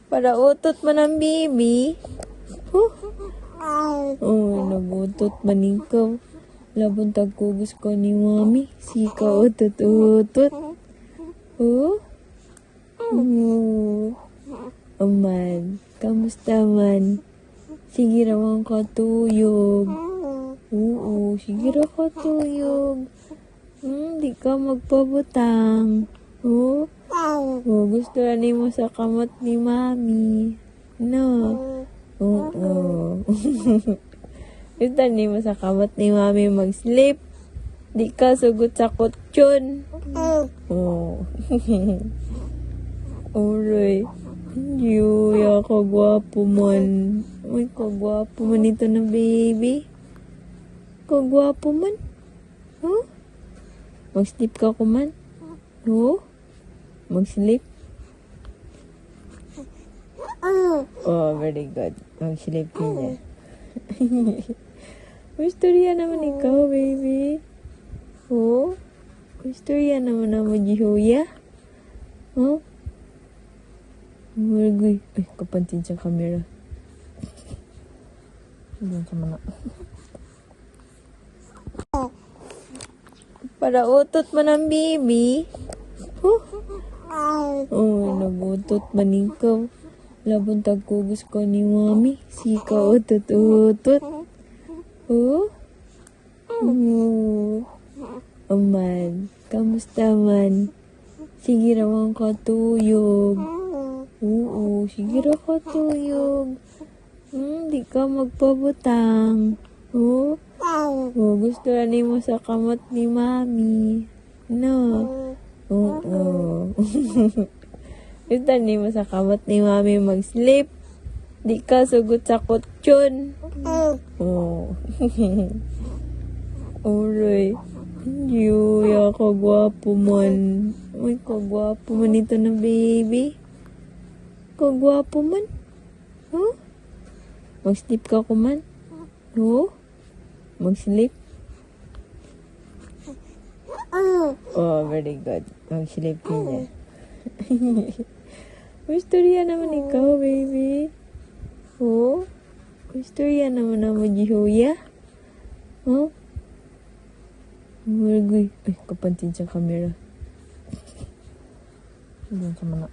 Para utot man ang baby. Huh? Oh, nagutot man ikaw. Labon tagkugos ko ni mami. Sika utot-utot. Oh? Oh. Aman. Kamusta man? Sige raw katuyog. Oo, sige raw katuyog. Di ka magpabutang. Oh? Oh, gusto na ni mo sa kamot ni mami. No? Oo. Gusto ni mo sa kamot ni mami mag-sleep. Di ka sugot sa kutsyon. Oh. Alright. Yuya, kagwapo man. Ay, kagwapo man ito na baby. Kagwapo man. Huh? Mag-sleep ka ko man. Huh? Mag-sleep? Oh, very good. Mag-sleep ka niya. Istorya naman ikaw, baby. Oh? Istorya naman naman, Jihoya. Oh? Margoy. Ay, kapansin sa camera. Doon sa mga. Para utot man ang baby. Huh? Oh, nagutot man ikaw. Labon tagkugos ko ni mami. Sika utot-utot. Oh? Oh. Aman. Kamusta man? Sige raw katuyog. Oo, sige raw katuyog. Di ka magpabutang. Oh? Oh, gusto na ni mo sa kamot ni mami. No? Oo. Gusto ni mo sa kamot ni mami mag-sleep. Di ka sugot sa kutsyon. Oh. Alright. Yuya, kagwapo man. Ay, kagwapo man ito na baby. Kagwapo man. Huh? Mag-sleep ka ko man. Huh? Mag-sleep? Oh, very good. Mag-sleep ka niya. Istorya naman ikaw, baby. Oh? Istorya naman naman, Jihoya. Oh? Margoy. Ay, kapansin sa camera. Doon sa mga.